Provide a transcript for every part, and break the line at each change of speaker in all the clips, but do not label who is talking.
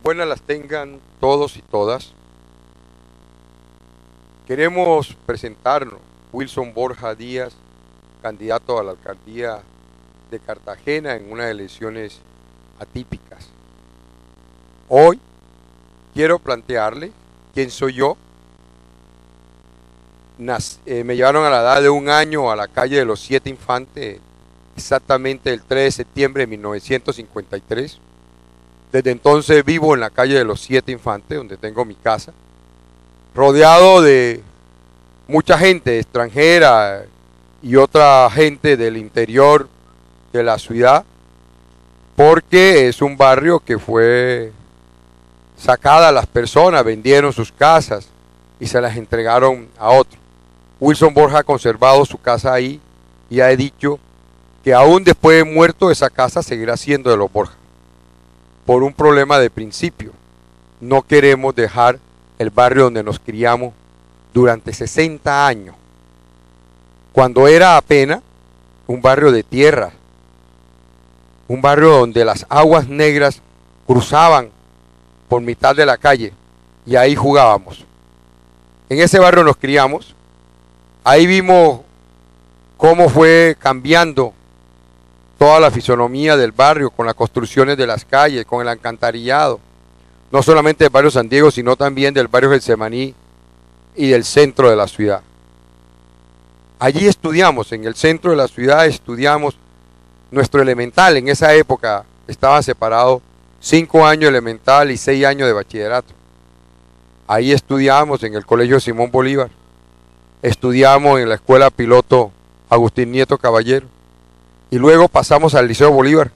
Buenas las tengan todos y todas. Queremos presentarnos, Wilson Borja Díaz, candidato a la alcaldía de Cartagena en unas elecciones atípicas. Hoy quiero plantearle quién soy yo. Me llevaron a la edad de 1 año a la calle de los 7 Infantes, exactamente el 3 de septiembre de 1953. Desde entonces vivo en la calle de los 7 Infantes, donde tengo mi casa, rodeado de mucha gente extranjera y otra gente del interior de la ciudad, porque es un barrio que fue sacada, las personas vendieron sus casas y se las entregaron a otros. Wilson Borja ha conservado su casa ahí y ha dicho que aún después de muerto esa casa seguirá siendo de los Borja, por un problema de principio. No queremos dejar el barrio donde nos criamos durante 60 años, cuando era apenas un barrio de tierra, un barrio donde las aguas negras cruzaban por mitad de la calle y ahí jugábamos. En ese barrio nos criamos, ahí vimos cómo fue cambiando toda la fisonomía del barrio con las construcciones de las calles, con el alcantarillado, no solamente del barrio San Diego, sino también del barrio Getsemaní y del centro de la ciudad. Allí estudiamos, en el centro de la ciudad estudiamos nuestro elemental. En esa época estaban separados 5 años elemental y 6 años de bachillerato. Ahí estudiamos en el Colegio Simón Bolívar, estudiamos en la Escuela Piloto Agustín Nieto Caballero, y luego pasamos al Liceo Bolívar,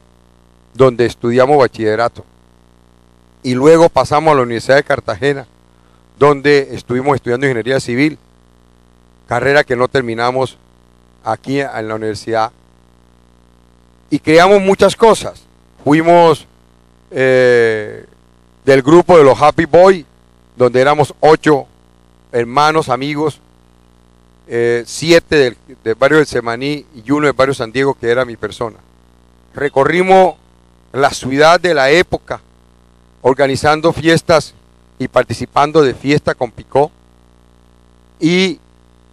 donde estudiamos bachillerato. Y luego pasamos a la Universidad de Cartagena, donde estuvimos estudiando Ingeniería Civil, carrera que no terminamos aquí en la universidad. Y creamos muchas cosas. Fuimos del grupo de los Happy Boy, donde éramos 8 hermanos, amigos, 7 del barrio Getsemaní y 1 del barrio San Diego, que era mi persona. Recorrimos la ciudad de la época, organizando fiestas y participando de fiesta con Picó, y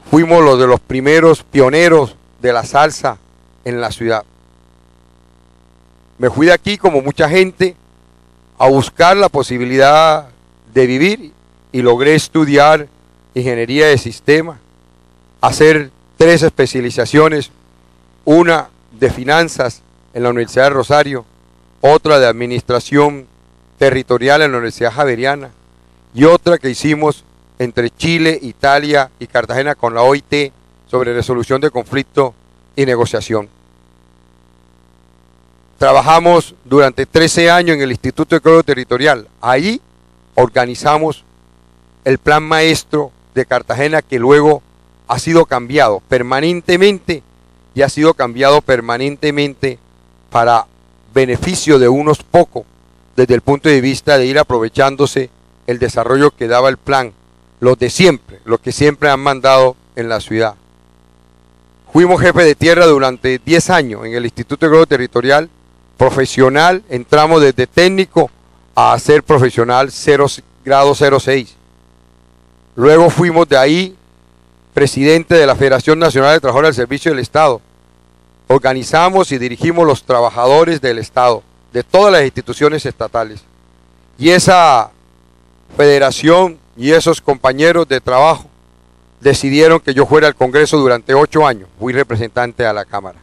fuimos los de los primeros pioneros de la salsa en la ciudad. Me fui de aquí, como mucha gente, a buscar la posibilidad de vivir y logré estudiar Ingeniería de Sistemas, hacer 3 especializaciones, una de finanzas en la Universidad de Rosario, otra de administración territorial en la Universidad Javeriana y otra que hicimos entre Chile, Italia y Cartagena con la OIT sobre resolución de conflicto y negociación. Trabajamos durante 13 años en el Instituto de Código Territorial. Ahí organizamos el plan maestro de Cartagena, que luego ha sido cambiado permanentemente y ha sido cambiado permanentemente para beneficio de unos pocos, desde el punto de vista de ir aprovechándose el desarrollo que daba el plan, los de siempre, los que siempre han mandado en la ciudad. Fuimos jefe de tierra durante 10 años en el Instituto de Código Territorial, profesional, entramos desde técnico a ser profesional grado 06. Luego fuimos de ahí presidente de la Federación Nacional de Trabajadores al Servicio del Estado. Organizamos y dirigimos los trabajadores del Estado, de todas las instituciones estatales. Y esa federación y esos compañeros de trabajo decidieron que yo fuera al Congreso durante 8 años. Fui representante a la Cámara.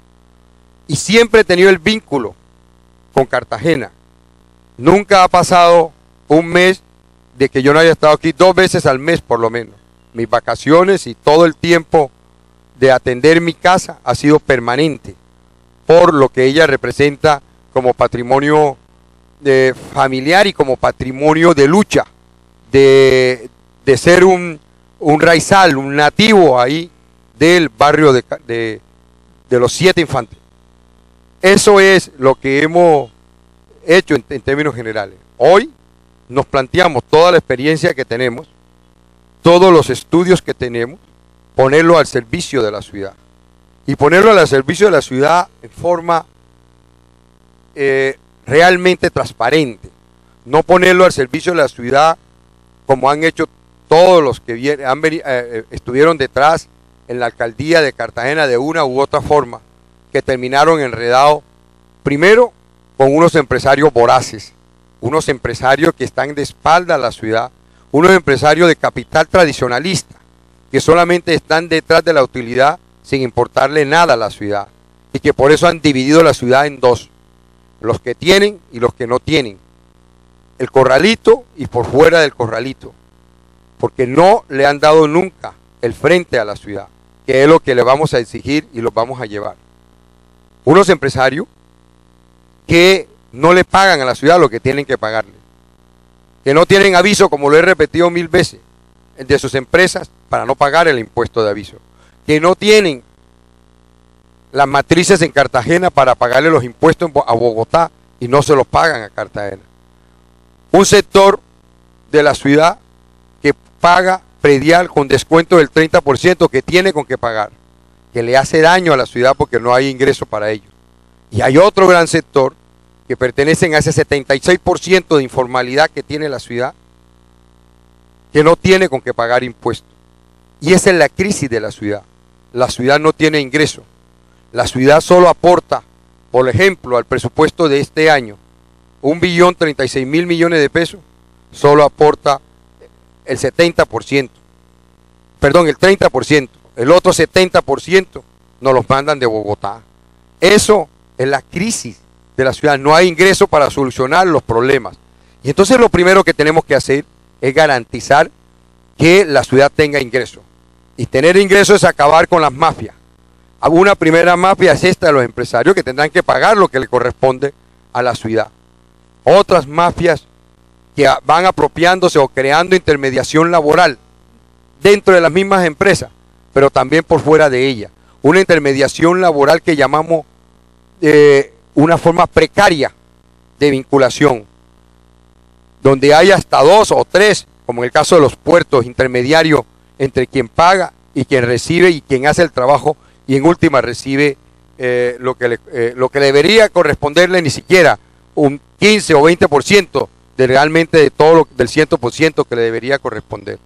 Y siempre he tenido el vínculo con Cartagena. Nunca ha pasado un mes de que yo no haya estado aquí, 2 veces al mes por lo menos. Mis vacaciones y todo el tiempo de atender mi casa ha sido permanente, por lo que ella representa como patrimonio familiar y como patrimonio de lucha, de ser un raizal, un nativo ahí del barrio de los 7 Infantes. Eso es lo que hemos hecho en términos generales. Hoy nos planteamos toda la experiencia que tenemos, todos los estudios que tenemos, ponerlo al servicio de la ciudad. Y ponerlo al servicio de la ciudad en forma realmente transparente. no ponerlo al servicio de la ciudad como han hecho todos los que estuvieron detrás en la alcaldía de Cartagena de una u otra forma, que terminaron enredados primero con unos empresarios voraces, unos empresarios que están de espalda a la ciudad, unos empresarios de capital tradicionalista, que solamente están detrás de la utilidad sin importarle nada a la ciudad, y que por eso han dividido la ciudad en dos, los que tienen y los que no tienen, el corralito y por fuera del corralito, porque no le han dado nunca el frente a la ciudad, que es lo que le vamos a exigir y los vamos a llevar. Unos empresarios que no le pagan a la ciudad lo que tienen que pagarle, que no tienen aviso, como lo he repetido 1000 veces, de sus empresas para no pagar el impuesto de aviso, que no tienen las matrices en Cartagena para pagarle los impuestos a Bogotá y no se los pagan a Cartagena. Un sector de la ciudad que paga predial con descuento del 30% que tiene con que pagar, que le hace daño a la ciudad porque no hay ingreso para ellos. Y hay otro gran sector que pertenecen a ese 76% de informalidad que tiene la ciudad, que no tiene con qué pagar impuestos. Y esa es la crisis de la ciudad. La ciudad no tiene ingreso. La ciudad solo aporta, por ejemplo, al presupuesto de este año, 1.036.000 millones de pesos, solo aporta el 70%. Perdón, el 30%. El otro 70% nos los mandan de Bogotá. Eso es la crisis de la ciudad. No hay ingreso para solucionar los problemas. Y entonces lo primero que tenemos que hacer es garantizar que la ciudad tenga ingreso. Y tener ingreso es acabar con las mafias. Una primera mafia es esta de los empresarios que tendrán que pagar lo que le corresponde a la ciudad. Otras mafias que van apropiándose o creando intermediación laboral dentro de las mismas empresas, pero también por fuera de ellas. Una intermediación laboral que llamamos una forma precaria de vinculación, donde hay hasta 2 o 3, como en el caso de los puertos, intermediarios entre quien paga y quien recibe y quien hace el trabajo, y en última recibe lo que le debería corresponderle ni siquiera un 15 o 20% de realmente de todo del 100% que le debería corresponder.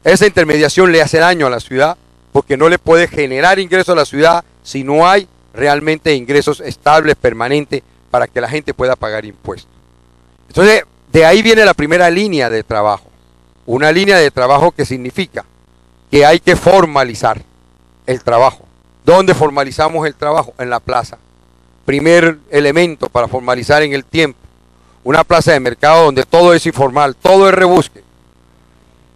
Esa intermediación le hace daño a la ciudad porque no le puede generar ingresos a la ciudad si no hay realmente ingresos estables, permanentes, para que la gente pueda pagar impuestos. Entonces, de ahí viene la primera línea de trabajo. Una línea de trabajo que significa que hay que formalizar el trabajo. ¿Dónde formalizamos el trabajo? En la plaza. Primer elemento para formalizar en el tiempo. Una plaza de mercado donde todo es informal, todo es rebusque.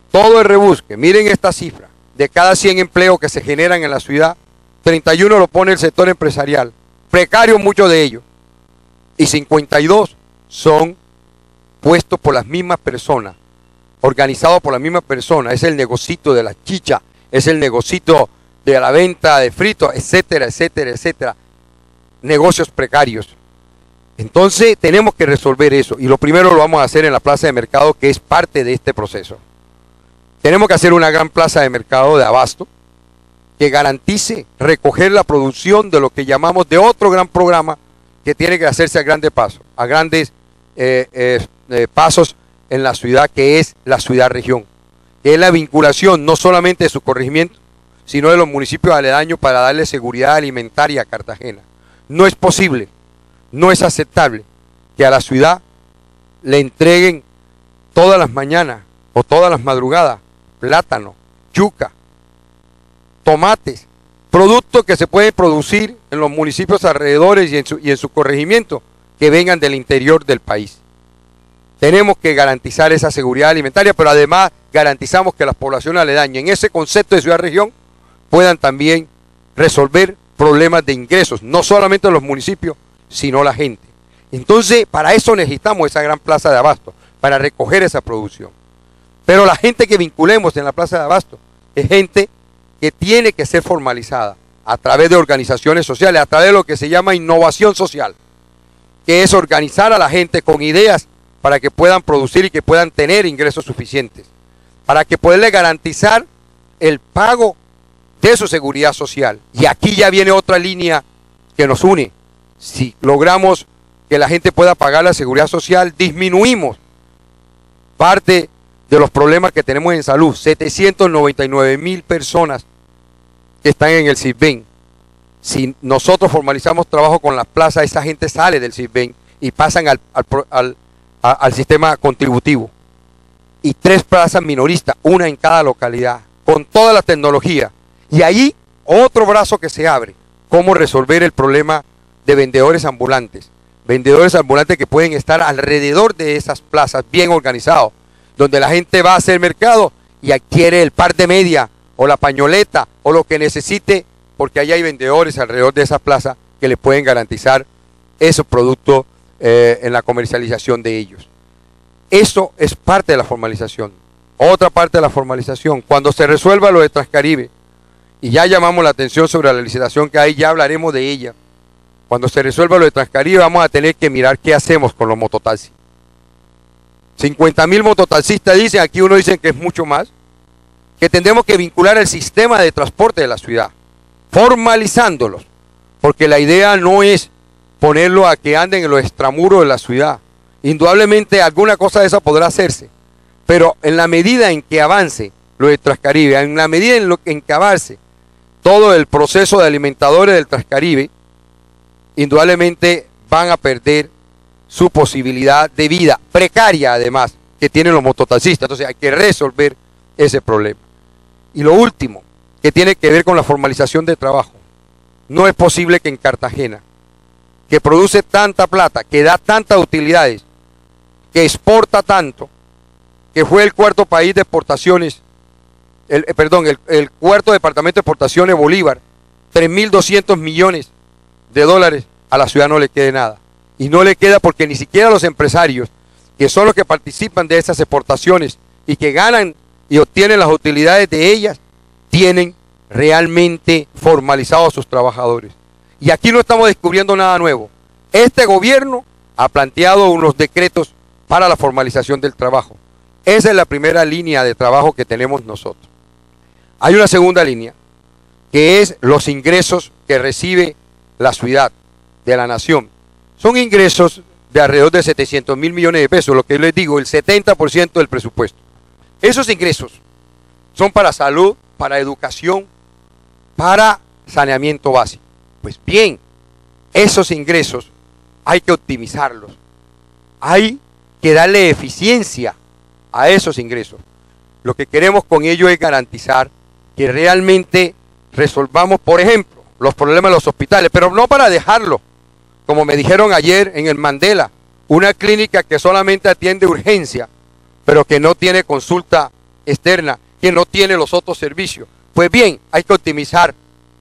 Todo es rebusque. Miren esta cifra. De cada 100 empleos que se generan en la ciudad, 31 lo pone el sector empresarial. Precarios muchos de ellos. Y 52 son puestos por las mismas personas. Organizados por las mismas personas. Es el negocito de la chicha. Es el negocito de la venta de fritos, etcétera, etcétera, etcétera. Negocios precarios. Entonces tenemos que resolver eso. Y lo primero lo vamos a hacer en la plaza de mercado, que es parte de este proceso. Tenemos que hacer una gran plaza de mercado de abasto que garantice recoger la producción de lo que llamamos de otro gran programa que tiene que hacerse a grandes pasos, a grandes pasos en la ciudad, que es la ciudad-región, que es la vinculación no solamente de su corregimiento, sino de los municipios aledaños para darle seguridad alimentaria a Cartagena. No es posible, no es aceptable que a la ciudad le entreguen todas las mañanas o todas las madrugadas plátano, yuca, tomates, productos que se pueden producir en los municipios alrededores y en su corregimiento, que vengan del interior del país. Tenemos que garantizar esa seguridad alimentaria, pero además garantizamos que las poblaciones aledañas, en ese concepto de ciudad-región, puedan también resolver problemas de ingresos, no solamente los municipios, sino la gente. Entonces, para eso necesitamos esa gran plaza de abasto, para recoger esa producción. Pero la gente que vinculemos en la plaza de abasto es gente que tiene que ser formalizada a través de organizaciones sociales, a través de lo que se llama innovación social, que es organizar a la gente con ideas para que puedan producir y que puedan tener ingresos suficientes, para que poderle garantizar el pago de su seguridad social. Y aquí ya viene otra línea que nos une. Si logramos que la gente pueda pagar la seguridad social, disminuimos parte de los problemas que tenemos en salud, 799,000 personas que están en el CISBEN. Si nosotros formalizamos trabajo con las plazas, esa gente sale del CISBEN y pasan al sistema contributivo. Y 3 plazas minoristas, una en cada localidad, con toda la tecnología. Y ahí otro brazo que se abre, cómo resolver el problema de vendedores ambulantes. Vendedores ambulantes que pueden estar alrededor de esas plazas bien organizados, donde la gente va a hacer mercado y adquiere el par de media o la pañoleta o lo que necesite, porque ahí hay vendedores alrededor de esa plaza que le pueden garantizar esos productos en la comercialización de ellos. Eso es parte de la formalización. Otra parte de la formalización, cuando se resuelva lo de Transcaribe, y ya llamamos la atención sobre la licitación que hay, ya hablaremos de ella. Cuando se resuelva lo de Transcaribe vamos a tener que mirar qué hacemos con los mototaxis. 50,000 mototaxistas dicen, aquí uno dicen que es mucho más, que tendremos que vincular el sistema de transporte de la ciudad, formalizándolos, porque la idea no es ponerlo a que anden en los extramuros de la ciudad. Indudablemente alguna cosa de esa podrá hacerse, pero en la medida en que avance lo de Transcaribe, en la medida en que avance todo el proceso de alimentadores del Transcaribe, indudablemente van a perder su posibilidad de vida, precaria además, que tienen los mototaxistas. Entonces hay que resolver ese problema. Y lo último, que tiene que ver con la formalización de trabajo. No es posible que en Cartagena, que produce tanta plata, que da tantas utilidades, que exporta tanto, que fue el cuarto país de exportaciones, el cuarto departamento de exportaciones Bolívar, 3.200 millones de dólares, a la ciudad no le quede nada. Y no le queda porque ni siquiera los empresarios, que son los que participan de esas exportaciones y que ganan y obtienen las utilidades de ellas, tienen realmente formalizados a sus trabajadores. Y aquí no estamos descubriendo nada nuevo. Este gobierno ha planteado unos decretos para la formalización del trabajo. Esa es la primera línea de trabajo que tenemos nosotros. Hay una segunda línea, que es los ingresos que recibe la ciudad, de la nación. Son ingresos de alrededor de 700,000 millones de pesos, lo que les digo, el 70% del presupuesto. Esos ingresos son para salud, para educación, para saneamiento básico. Pues bien, esos ingresos hay que optimizarlos. Hay que darle eficiencia a esos ingresos. Lo que queremos con ello es garantizar que realmente resolvamos, por ejemplo, los problemas de los hospitales, pero no para dejarlo, como me dijeron ayer en el Mandela, una clínica que solamente atiende urgencia, pero que no tiene consulta externa, que no tiene los otros servicios. Pues bien, hay que optimizar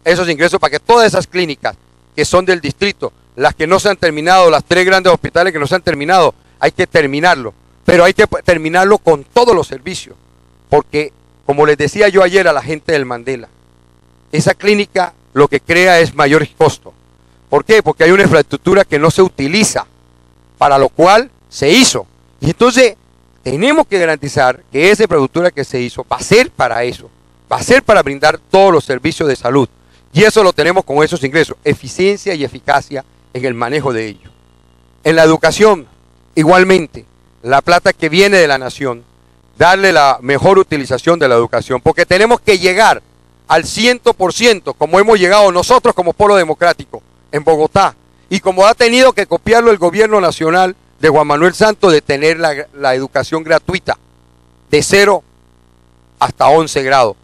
esos ingresos para que todas esas clínicas que son del distrito, las que no se han terminado, las 3 grandes hospitales que no se han terminado, hay que terminarlo, pero hay que terminarlo con todos los servicios, porque como les decía yo ayer a la gente del Mandela, esa clínica lo que crea es mayor costo. ¿Por qué? Porque hay una infraestructura que no se utiliza, para lo cual se hizo. Y entonces tenemos que garantizar que esa infraestructura que se hizo va a ser para eso, va a ser para brindar todos los servicios de salud. Y eso lo tenemos con esos ingresos, eficiencia y eficacia en el manejo de ellos. En la educación, igualmente, la plata que viene de la nación, darle la mejor utilización de la educación, porque tenemos que llegar al 100%, como hemos llegado nosotros como Polo Democrático en Bogotá, y como ha tenido que copiarlo el gobierno nacional de Juan Manuel Santos, de tener la educación gratuita, de 0 hasta 11 grados.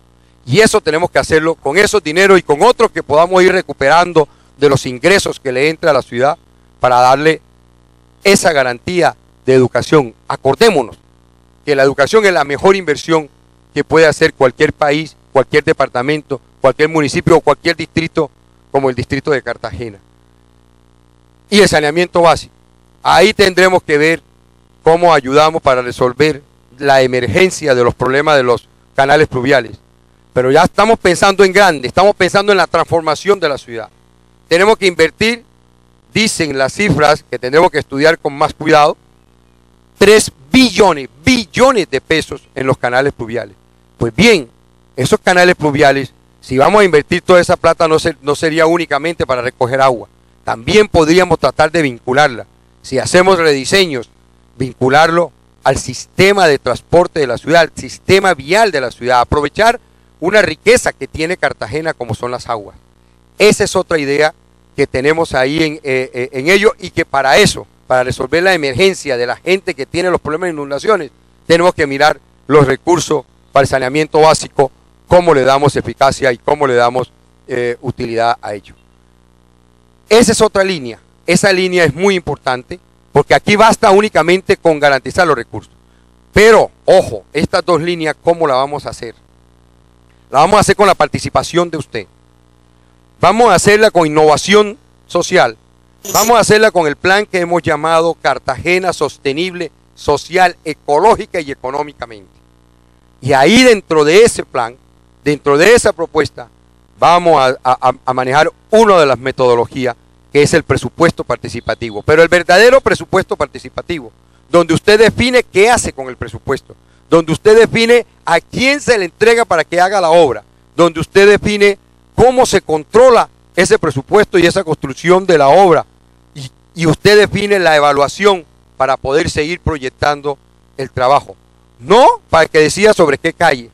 Y eso tenemos que hacerlo con esos dineros y con otros que podamos ir recuperando de los ingresos que le entra a la ciudad para darle esa garantía de educación. Acordémonos que la educación es la mejor inversión que puede hacer cualquier país, cualquier departamento, cualquier municipio o cualquier distrito como el distrito de Cartagena. Y el saneamiento básico. Ahí tendremos que ver cómo ayudamos para resolver la emergencia de los problemas de los canales pluviales. Pero ya estamos pensando en grande, estamos pensando en la transformación de la ciudad. Tenemos que invertir, dicen las cifras que tendremos que estudiar con más cuidado, 3 billones de pesos en los canales pluviales. Pues bien, esos canales pluviales, si vamos a invertir toda esa plata, no sería únicamente para recoger agua. También podríamos tratar de vincularla. Si hacemos rediseños, vincularlo al sistema de transporte de la ciudad, al sistema vial de la ciudad, aprovechar una riqueza que tiene Cartagena como son las aguas. Esa es otra idea que tenemos ahí en ello, y que para eso, para resolver la emergencia de la gente que tiene los problemas de inundaciones, tenemos que mirar los recursos para el saneamiento básico, cómo le damos eficacia y cómo le damos utilidad a ello. Esa es otra línea. Esa línea es muy importante, porque aquí basta únicamente con garantizar los recursos. Pero, ojo, estas dos líneas, ¿cómo la vamos a hacer? La vamos a hacer con la participación de usted. Vamos a hacerla con innovación social. Vamos a hacerla con el plan que hemos llamado Cartagena Sostenible, Social, Ecológica y Económicamente. Y ahí dentro de ese plan, dentro de esa propuesta, vamos a manejar una de las metodologías, que es el presupuesto participativo. Pero el verdadero presupuesto participativo, donde usted define qué hace con el presupuesto, donde usted define a quién se le entrega para que haga la obra, donde usted define cómo se controla ese presupuesto y esa construcción de la obra, y usted define la evaluación para poder seguir proyectando el trabajo. No para que decida sobre qué calle,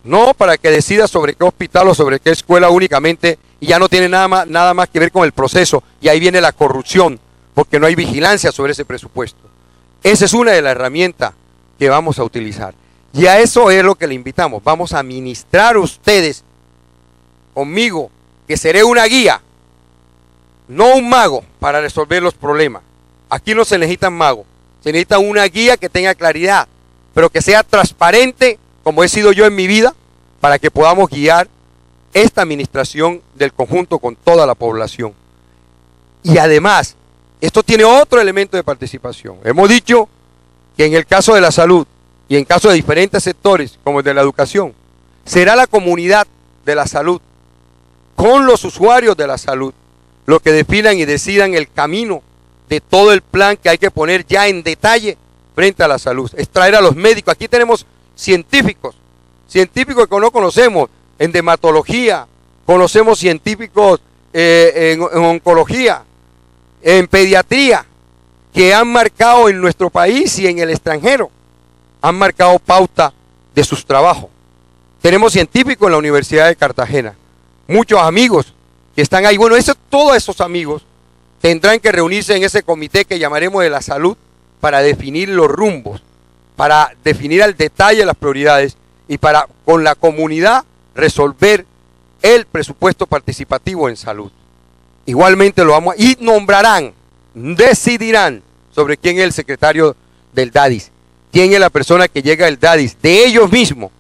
no para que decida sobre qué hospital o sobre qué escuela únicamente, y ya no tiene nada más que ver con el proceso, y ahí viene la corrupción, porque no hay vigilancia sobre ese presupuesto. Esa es una de las herramientas que vamos a utilizar. Y a eso es lo que le invitamos. Vamos a ministrar ustedes conmigo, que seré una guía, no un mago para resolver los problemas. Aquí no se necesitan magos, se necesita una guía que tenga claridad, pero que sea transparente, como he sido yo en mi vida, para que podamos guiar esta administración del conjunto con toda la población. Y además, esto tiene otro elemento de participación. Hemos dicho que en el caso de la salud y en caso de diferentes sectores, como el de la educación, será la comunidad de la salud, con los usuarios de la salud, los que definan y decidan el camino de todo el plan que hay que poner ya en detalle frente a la salud. Es traer a los médicos. Aquí tenemos científicos que no conocemos en dermatología, conocemos científicos en oncología, en pediatría, que han marcado en nuestro país y en el extranjero, han marcado pauta de sus trabajos. Tenemos científicos en la Universidad de Cartagena, muchos amigos que están ahí. Bueno, todos esos amigos tendrán que reunirse en ese comité que llamaremos de la salud, para definir los rumbos, para definir al detalle las prioridades, y para con la comunidad resolver el presupuesto participativo en salud. Igualmente lo vamos a, y nombrarán, decidirán sobre quién es el secretario del DADIS, quién es la persona que llega al DADIS, de ellos mismos,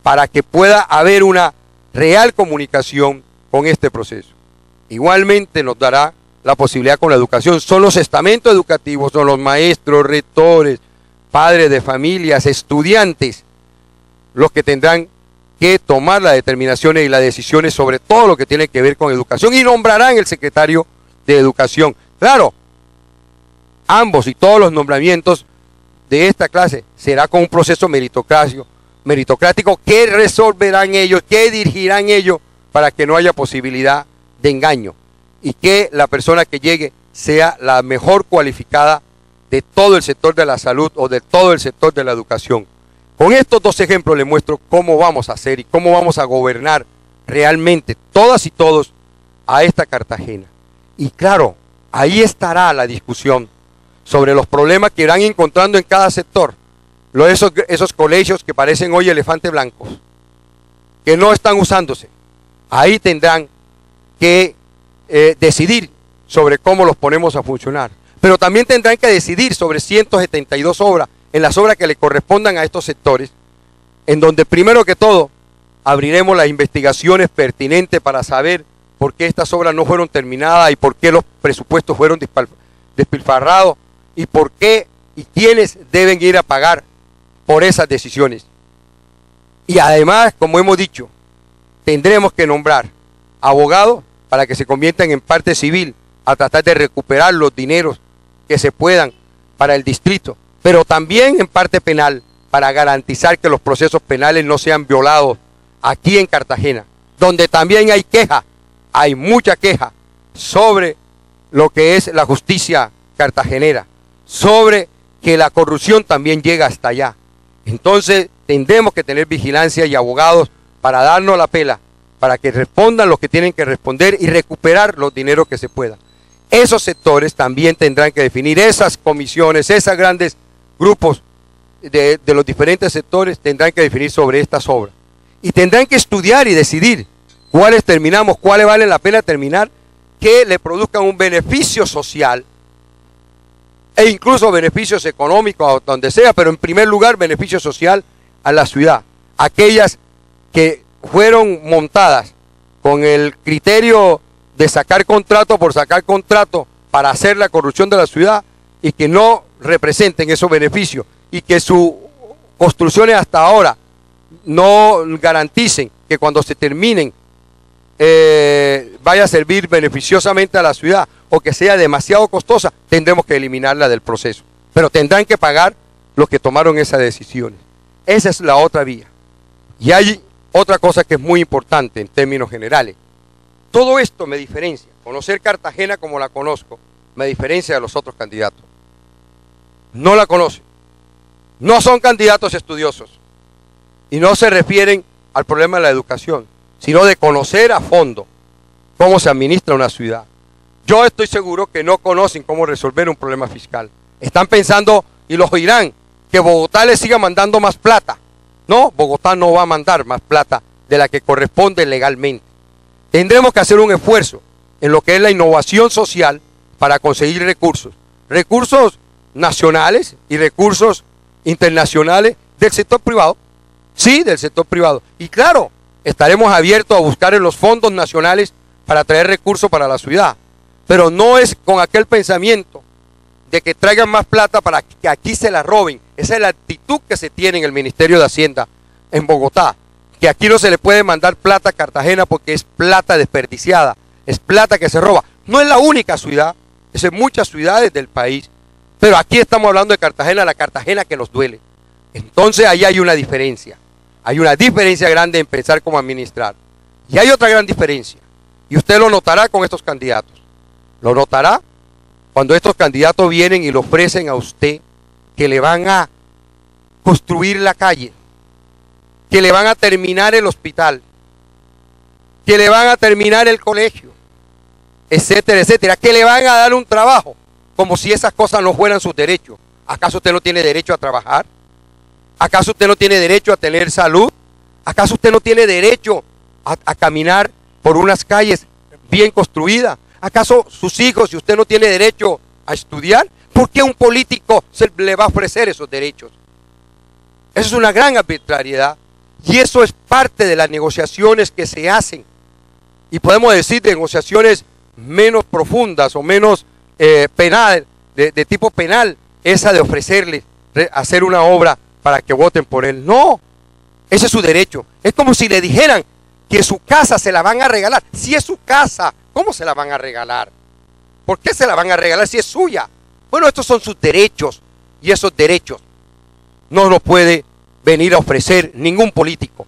para que pueda haber una real comunicación con este proceso. Igualmente nos dará la posibilidad con la educación. Son los estamentos educativos, son los maestros, rectores, padres de familias, estudiantes, los que tendrán que tomar las determinaciones y las decisiones sobre todo lo que tiene que ver con educación, y nombrarán el secretario de educación. Claro, ambos y todos los nombramientos de esta clase será con un proceso meritocrático que resolverán ellos, que dirigirán ellos, para que no haya posibilidad de engaño y que la persona que llegue sea la mejor cualificada de todo el sector de la salud o de todo el sector de la educación. Con estos dos ejemplos les muestro cómo vamos a hacer y cómo vamos a gobernar realmente todas y todos a esta Cartagena. Y claro, ahí estará la discusión sobre los problemas que irán encontrando en cada sector. Esos colegios que parecen hoy elefantes blancos, que no están usándose. Ahí tendrán que decidir sobre cómo los ponemos a funcionar. Pero también tendrán que decidir sobre 172 obras, en las obras que le correspondan a estos sectores, en donde primero que todo abriremos las investigaciones pertinentes para saber por qué estas obras no fueron terminadas y por qué los presupuestos fueron despilfarrados y por qué y quiénes deben ir a pagar por esas decisiones. Y además, como hemos dicho, tendremos que nombrar abogados para que se conviertan en parte civil a tratar de recuperar los dineros que se puedan para el distrito, pero también en parte penal, para garantizar que los procesos penales no sean violados aquí en Cartagena, donde también hay queja, hay mucha queja sobre lo que es la justicia cartagenera, sobre que la corrupción también llega hasta allá. Entonces tendremos que tener vigilancia y abogados para darnos la pela, para que respondan los que tienen que responder y recuperar los dineros que se puedan. Esos sectores también tendrán que definir, esas comisiones, esos grandes grupos de los diferentes sectores tendrán que definir sobre estas obras. Y tendrán que estudiar y decidir cuáles terminamos, cuáles valen la pena terminar, que le produzcan un beneficio social e incluso beneficios económicos, donde sea, pero en primer lugar beneficio social a la ciudad. Aquellas que fueron montadas con el criterio de sacar contrato por sacar contrato para hacer la corrupción de la ciudad y que no representen esos beneficios y que sus construcciones hasta ahora no garanticen que cuando se terminen vaya a servir beneficiosamente a la ciudad o que sea demasiado costosa, tendremos que eliminarla del proceso. Pero tendrán que pagar los que tomaron esas decisiones. Esa es la otra vía. Y hay otra cosa que es muy importante en términos generales. Todo esto me diferencia. Conocer Cartagena como la conozco, me diferencia de los otros candidatos. No la conocen. No son candidatos estudiosos. Y no se refieren al problema de la educación, sino de conocer a fondo cómo se administra una ciudad. Yo estoy seguro que no conocen cómo resolver un problema fiscal. Están pensando, y los oirán, que Bogotá les siga mandando más plata. No, Bogotá no va a mandar más plata de la que corresponde legalmente. Tendremos que hacer un esfuerzo en lo que es la innovación social para conseguir recursos. Recursos nacionales y recursos internacionales del sector privado. Sí, del sector privado. Y claro, estaremos abiertos a buscar en los fondos nacionales para traer recursos para la ciudad. Pero no es con aquel pensamiento de que traigan más plata para que aquí se la roben. Esa es la actitud que se tiene en el Ministerio de Hacienda en Bogotá. Que aquí no se le puede mandar plata a Cartagena porque es plata desperdiciada, es plata que se roba. No es la única ciudad, es en muchas ciudades del país. Pero aquí estamos hablando de Cartagena, la Cartagena que nos duele. Entonces ahí hay una diferencia. Hay una diferencia grande en pensar cómo administrar. Y hay otra gran diferencia. Y usted lo notará con estos candidatos. Lo notará cuando estos candidatos vienen y le ofrecen a usted que le van a construir la calle, que le van a terminar el hospital, que le van a terminar el colegio, etcétera, etcétera, que le van a dar un trabajo, como si esas cosas no fueran sus derechos. ¿Acaso usted no tiene derecho a trabajar? ¿Acaso usted no tiene derecho a tener salud? ¿Acaso usted no tiene derecho a caminar por unas calles bien construidas? ¿Acaso sus hijos, si usted no tiene derecho a estudiar? ¿Por qué un político le va a ofrecer esos derechos? Eso es una gran arbitrariedad. Y eso es parte de las negociaciones que se hacen. Y podemos decir de negociaciones menos profundas o menos penal, de tipo penal, esa de ofrecerles hacer una obra para que voten por él. No, ese es su derecho. Es como si le dijeran que su casa se la van a regalar. Si es su casa, ¿cómo se la van a regalar? ¿Por qué se la van a regalar si es suya? Bueno, estos son sus derechos y esos derechos no los puede venir a ofrecer ningún político.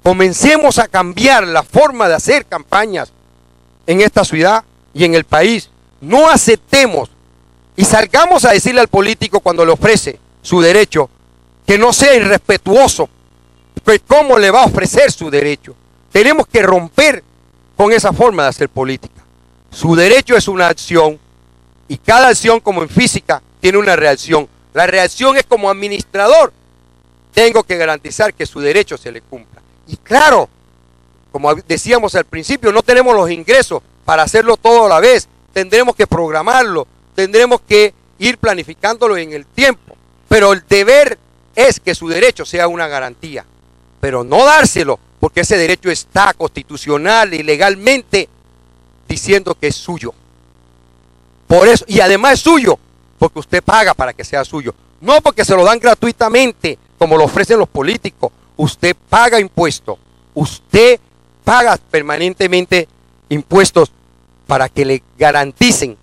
Comencemos a cambiar la forma de hacer campañas en esta ciudad y en el país. No aceptemos y salgamos a decirle al político cuando le ofrece su derecho que no sea irrespetuoso, pues cómo le va a ofrecer su derecho. Tenemos que romper con esa forma de hacer política. Su derecho es una acción y cada acción, como en física, tiene una reacción. La reacción es como administrador. Tengo que garantizar que su derecho se le cumpla. Y claro, como decíamos al principio, no tenemos los ingresos para hacerlo todo a la vez. Tendremos que programarlo, tendremos que ir planificándolo en el tiempo. Pero el deber es que su derecho sea una garantía. Pero no dárselo, porque ese derecho está constitucional y legalmente diciendo que es suyo. Por eso, y además es suyo, porque usted paga para que sea suyo. No porque se lo dan gratuitamente, como lo ofrecen los políticos. Usted paga impuestos. Usted paga permanentemente impuestos para que le garanticen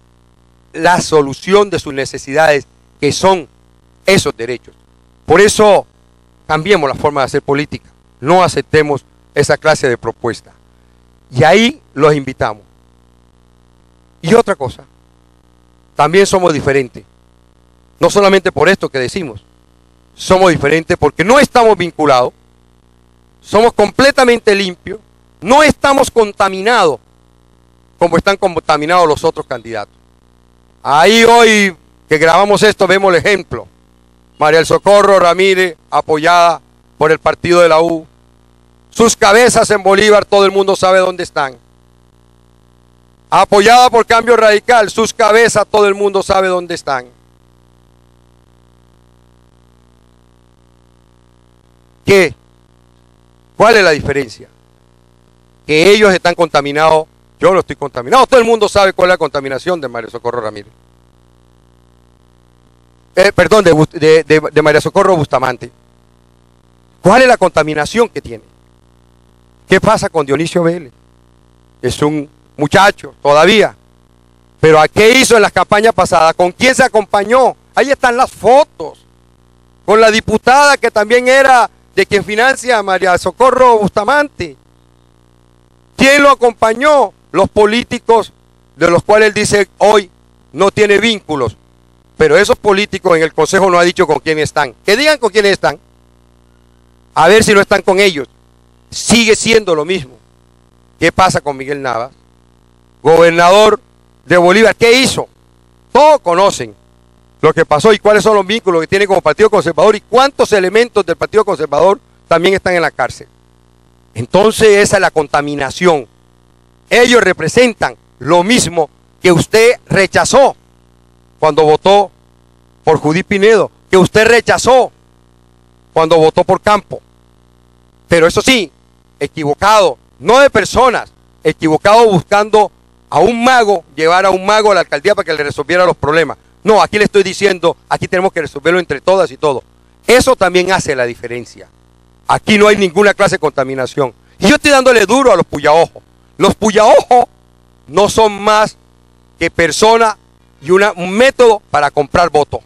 la solución de sus necesidades, que son esos derechos. Por eso, cambiemos la forma de hacer política. No aceptemos esa clase de propuesta. Y ahí los invitamos. Y otra cosa, también somos diferentes. No solamente por esto que decimos, somos diferentes porque no estamos vinculados, somos completamente limpios, no estamos contaminados como están contaminados los otros candidatos. Ahí hoy que grabamos esto vemos el ejemplo. María del Socorro Ramírez, apoyada por el partido de la U. Sus cabezas en Bolívar, todo el mundo sabe dónde están. Apoyada por Cambio Radical, sus cabezas, todo el mundo sabe dónde están. ¿Qué? ¿Cuál es la diferencia? Que ellos están contaminados, yo no estoy contaminado. Todo el mundo sabe cuál es la contaminación de María Socorro Ramírez. Perdón, de María Socorro Bustamante. ¿Cuál es la contaminación que tiene? ¿Qué pasa con Dionisio Vélez? Es un muchacho todavía. Pero ¿a qué hizo en las campañas pasadas? ¿Con quién se acompañó? Ahí están las fotos. Con la diputada que también era de quien financia a María Socorro Bustamante. ¿Quién lo acompañó? Los políticos de los cuales él dice hoy no tiene vínculos. Pero esos políticos en el Consejo no ha dicho con quién están. Que digan con quiénes están. A ver si no están con ellos. Sigue siendo lo mismo. ¿Qué pasa con Miguel Navas? Gobernador de Bolívar. ¿Qué hizo? Todos conocen lo que pasó y cuáles son los vínculos que tiene como Partido Conservador y cuántos elementos del Partido Conservador también están en la cárcel. Entonces esa es la contaminación. Ellos representan lo mismo que usted rechazó cuando votó por Judith Pinedo, que usted rechazó cuando votó por Campo. Pero eso sí, equivocado, no de personas, equivocado buscando a un mago, llevar a un mago a la alcaldía para que le resolviera los problemas. No, aquí le estoy diciendo, aquí tenemos que resolverlo entre todas y todos. Eso también hace la diferencia. Aquí no hay ninguna clase de contaminación. Y yo estoy dándole duro a los puyaojos. Los puyaojos no son más que personas y un método para comprar votos.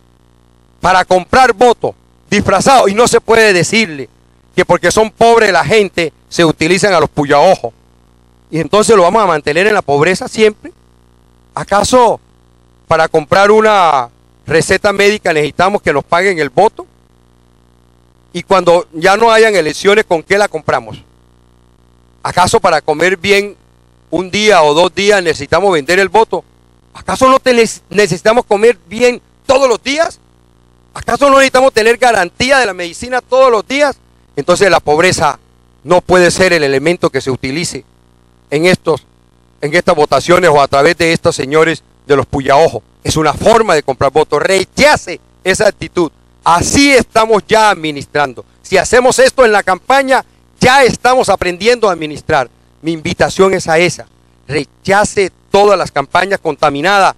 Para comprar votos disfrazados. Y no se puede decirle que porque son pobres la gente se utilizan a los puyaojos. Y entonces lo vamos a mantener en la pobreza siempre. ¿Acaso para comprar una receta médica necesitamos que nos paguen el voto? Y cuando ya no hayan elecciones, ¿con qué la compramos? ¿Acaso para comer bien un día o 2 días necesitamos vender el voto? ¿Acaso no necesitamos comer bien todos los días? ¿Acaso no necesitamos tener garantía de la medicina todos los días? Entonces la pobreza no puede ser el elemento que se utilice en estas votaciones o a través de estos señores de los puyaojos. Es una forma de comprar votos. Rechace esa actitud. Así estamos ya administrando. Si hacemos esto en la campaña, ya estamos aprendiendo a administrar. Mi invitación es a esa. Rechace todas las campañas contaminadas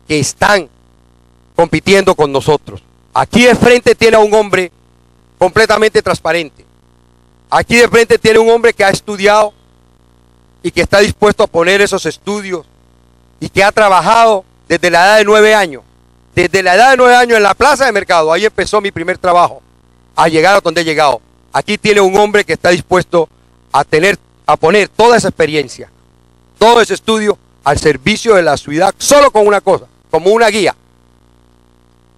que están compitiendo con nosotros. Aquí de frente tiene a un hombre completamente transparente. Aquí de frente tiene un hombre que ha estudiado y que está dispuesto a poner esos estudios y que ha trabajado desde la edad de 9 años. Desde la edad de 9 años en la plaza de mercado, ahí empezó mi primer trabajo, a llegar a donde he llegado. Aquí tiene un hombre que está dispuesto a poner toda esa experiencia, todo ese estudio al servicio de la ciudad, solo con una cosa, como una guía,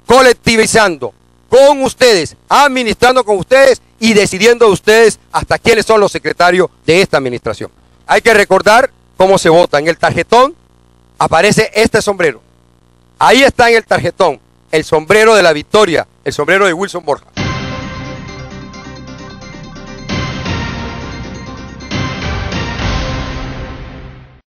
colectivizando con ustedes, administrando con ustedes y decidiendo ustedes hasta quiénes son los secretarios de esta administración. Hay que recordar cómo se vota. En el tarjetón aparece este sombrero. Ahí está en el tarjetón el sombrero de la victoria, el sombrero de Wilson Borja.